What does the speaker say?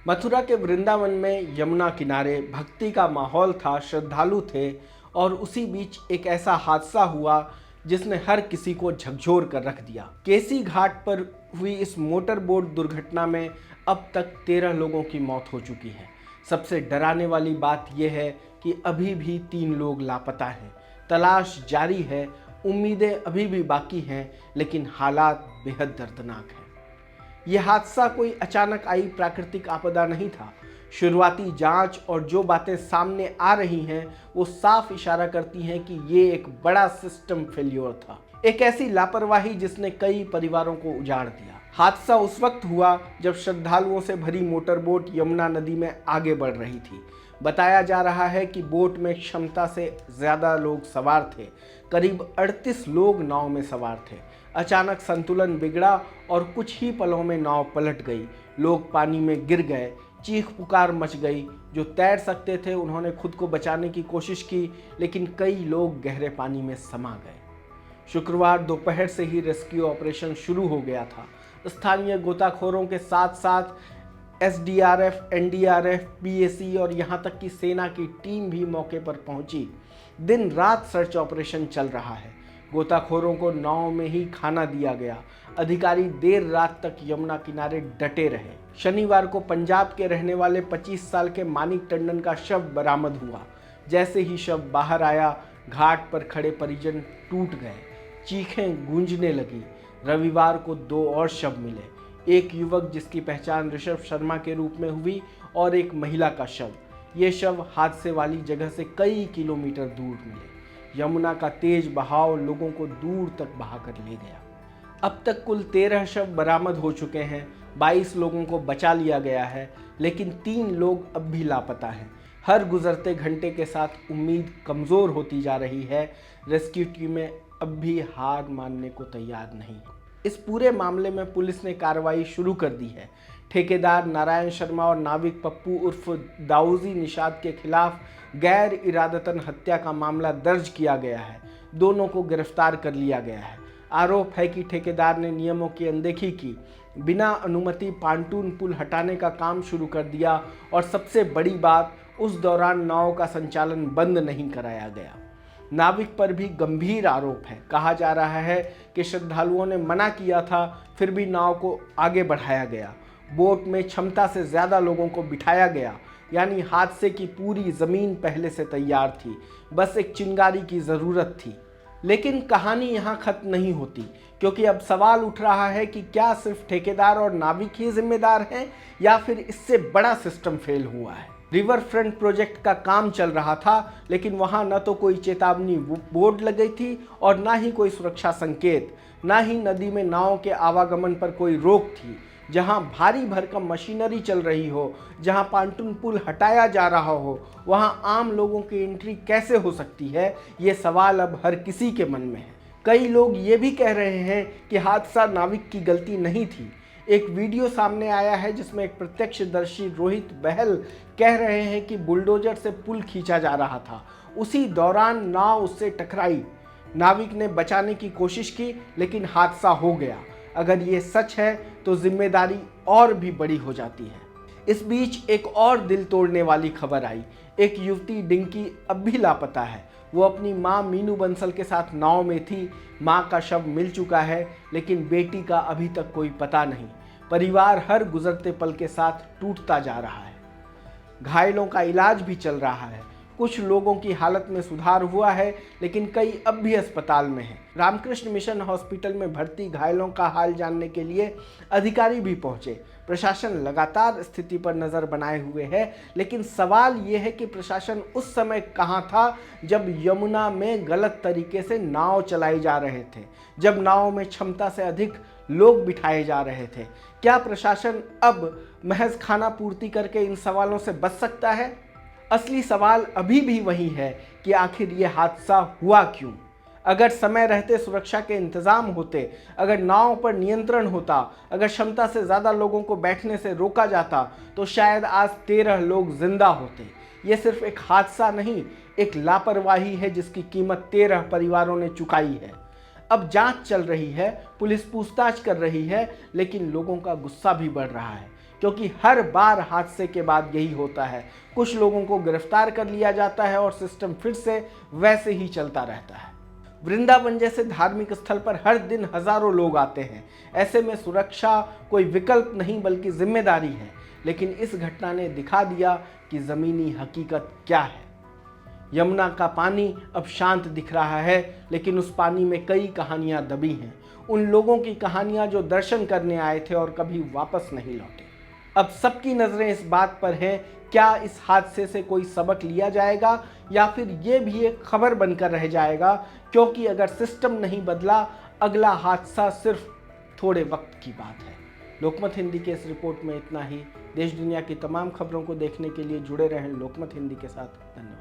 मथुरा के वृंदावन में यमुना किनारे भक्ति का माहौल था, श्रद्धालु थे और उसी बीच एक ऐसा हादसा हुआ जिसने हर किसी को झकझोर कर रख दिया। केसी घाट पर हुई इस मोटर बोट दुर्घटना में अब तक 13 लोगों की मौत हो चुकी है। सबसे डराने वाली बात यह है कि अभी भी 3 लोग लापता हैं। तलाश जारी है, उम्मीदें अभी भी बाकी हैं, लेकिन हालात बेहद दर्दनाक हैं। यह हादसा कोई अचानक आई प्राकृतिक आपदा नहीं था। शुरुआती जांच और जो बातें सामने आ रही हैं वो साफ इशारा करती हैं कि ये एक बड़ा सिस्टम फेल्योर था, एक ऐसी लापरवाही जिसने कई परिवारों को उजाड़ दिया। हादसा उस वक्त हुआ जब श्रद्धालुओं से भरी मोटरबोट यमुना नदी में आगे बढ़ रही थी। बताया जा रहा है कि बोट में क्षमता से ज़्यादा लोग सवार थे। करीब 38 लोग नाव में सवार थे। अचानक संतुलन बिगड़ा और कुछ ही पलों में नाव पलट गई। लोग पानी में गिर गए, चीख पुकार मच गई। जो तैर सकते थे उन्होंने खुद को बचाने की कोशिश की, लेकिन कई लोग गहरे पानी में समा गए। शुक्रवार दोपहर से ही रेस्क्यू ऑपरेशन शुरू हो गया था। स्थानीय गोताखोरों के साथ साथ एसडीआरएफ, एनडीआरएफ, पीएसी और यहाँ तक कि सेना की टीम भी मौके पर पहुंची। दिन रात सर्च ऑपरेशन चल रहा है। गोताखोरों को नाव में ही खाना दिया गया। अधिकारी देर रात तक यमुना किनारे डटे रहे। शनिवार को पंजाब के रहने वाले 25 साल के मानिक टंडन का शव बरामद हुआ। जैसे ही शव बाहर आया, घाट पर खड़े परिजन टूट गए, चीखें गूंजने लगी। रविवार को 2 और शव मिले, एक युवक जिसकी पहचान ऋषभ शर्मा के रूप में हुई और एक महिला का शव। ये शव हादसे वाली जगह से कई किलोमीटर दूर मिले। यमुना का तेज बहाव लोगों को दूर तक बहाकर ले गया। अब तक कुल 13 शव बरामद हो चुके हैं। 22 लोगों को बचा लिया गया है, लेकिन 3 लोग अब भी लापता हैं। हर गुजरते घंटे के साथ उम्मीद कमज़ोर होती जा रही है। रेस्क्यू टीमें अब भी हार मानने को तैयार नहीं। इस पूरे मामले में पुलिस ने कार्रवाई शुरू कर दी है। ठेकेदार नारायण शर्मा और नाविक पप्पू उर्फ दाऊजी निषाद के खिलाफ गैर इरादतन हत्या का मामला दर्ज किया गया है। दोनों को गिरफ्तार कर लिया गया है। आरोप है कि ठेकेदार ने नियमों की अनदेखी की, बिना अनुमति पांटून पुल हटाने का काम शुरू कर दिया और सबसे बड़ी बात, उस दौरान नाव का संचालन बंद नहीं कराया गया। नाविक पर भी गंभीर आरोप है। कहा जा रहा है कि श्रद्धालुओं ने मना किया था, फिर भी नाव को आगे बढ़ाया गया। बोट में क्षमता से ज़्यादा लोगों को बिठाया गया, यानी हादसे की पूरी ज़मीन पहले से तैयार थी, बस एक चिंगारी की ज़रूरत थी। लेकिन कहानी यहाँ खत्म नहीं होती, क्योंकि अब सवाल उठ रहा है कि क्या सिर्फ ठेकेदार और नाविक ही जिम्मेदार हैं या फिर इससे बड़ा सिस्टम फेल हुआ है। रिवर फ्रंट प्रोजेक्ट का काम चल रहा था, लेकिन वहाँ न तो कोई चेतावनी बोर्ड लगी थी और ना ही कोई सुरक्षा संकेत, ना ही नदी में नाव के आवागमन पर कोई रोक थी। जहाँ भारी भरकम मशीनरी चल रही हो, जहाँ पांटून पुल हटाया जा रहा हो, वहाँ आम लोगों की एंट्री कैसे हो सकती है, ये सवाल अब हर किसी के मन में है। कई लोग ये भी कह रहे हैं कि हादसा नाविक की गलती नहीं थी। एक वीडियो सामने आया है जिसमें एक प्रत्यक्षदर्शी रोहित बहल कह रहे हैं कि बुलडोजर से पुल खींचा जा रहा था, उसी दौरान नाव उससे टकराई। नाविक ने बचाने की कोशिश की, लेकिन हादसा हो गया। अगर ये सच है तो जिम्मेदारी और भी बड़ी हो जाती है। इस बीच एक और दिल तोड़ने वाली खबर आई। एक युवती डिंकी अब भी लापता है। वो अपनी मां मीनू बंसल के साथ नाव में थी। मां का शव मिल चुका है, लेकिन बेटी का अभी तक कोई पता नहीं। परिवार हर गुजरते पल के साथ टूटता जा रहा है। घायलों का इलाज भी चल रहा है। कुछ लोगों की हालत में सुधार हुआ है, लेकिन कई अब भी अस्पताल में हैं। रामकृष्ण मिशन हॉस्पिटल में भर्ती घायलों का हाल जानने के लिए अधिकारी भी पहुंचे। प्रशासन लगातार स्थिति पर नज़र बनाए हुए है, लेकिन सवाल ये है कि प्रशासन उस समय कहां था जब यमुना में गलत तरीके से नाव चलाई जा रहे थे, जब नाव में क्षमता से अधिक लोग बिठाए जा रहे थे। क्या प्रशासन अब महज खाना पूर्ति करके इन सवालों से बच सकता है? असली सवाल अभी भी वही है कि आखिर ये हादसा हुआ क्यों। अगर समय रहते सुरक्षा के इंतजाम होते, अगर नाव पर नियंत्रण होता, अगर क्षमता से ज़्यादा लोगों को बैठने से रोका जाता, तो शायद आज 13 लोग जिंदा होते। ये सिर्फ एक हादसा नहीं, एक लापरवाही है जिसकी कीमत 13 परिवारों ने चुकाई है। अब जांच चल रही है, पुलिस पूछताछ कर रही है, लेकिन लोगों का गुस्सा भी बढ़ रहा है, क्योंकि हर बार हादसे के बाद यही होता है। कुछ लोगों को गिरफ्तार कर लिया जाता है और सिस्टम फिर से वैसे ही चलता रहता है। वृंदावन जैसे धार्मिक स्थल पर हर दिन हजारों लोग आते हैं। ऐसे में सुरक्षा कोई विकल्प नहीं बल्कि जिम्मेदारी है। लेकिन इस घटना ने दिखा दिया कि जमीनी हकीकत क्या है। यमुना का पानी अब शांत दिख रहा है, लेकिन उस पानी में कई कहानियां दबी हैं। उन लोगों की कहानियां जो दर्शन करने आए थे और कभी वापस नहीं लौटे। अब सबकी नजरें इस बात पर हैं, क्या इस हादसे से कोई सबक लिया जाएगा या फिर ये भी एक खबर बनकर रह जाएगा, क्योंकि अगर सिस्टम नहीं बदला अगला हादसा सिर्फ थोड़े वक्त की बात है। लोकमत हिंदी के इस रिपोर्ट में इतना ही। देश दुनिया की तमाम खबरों को देखने के लिए जुड़े रहें लोकमत हिंदी के साथ। धन्यवाद।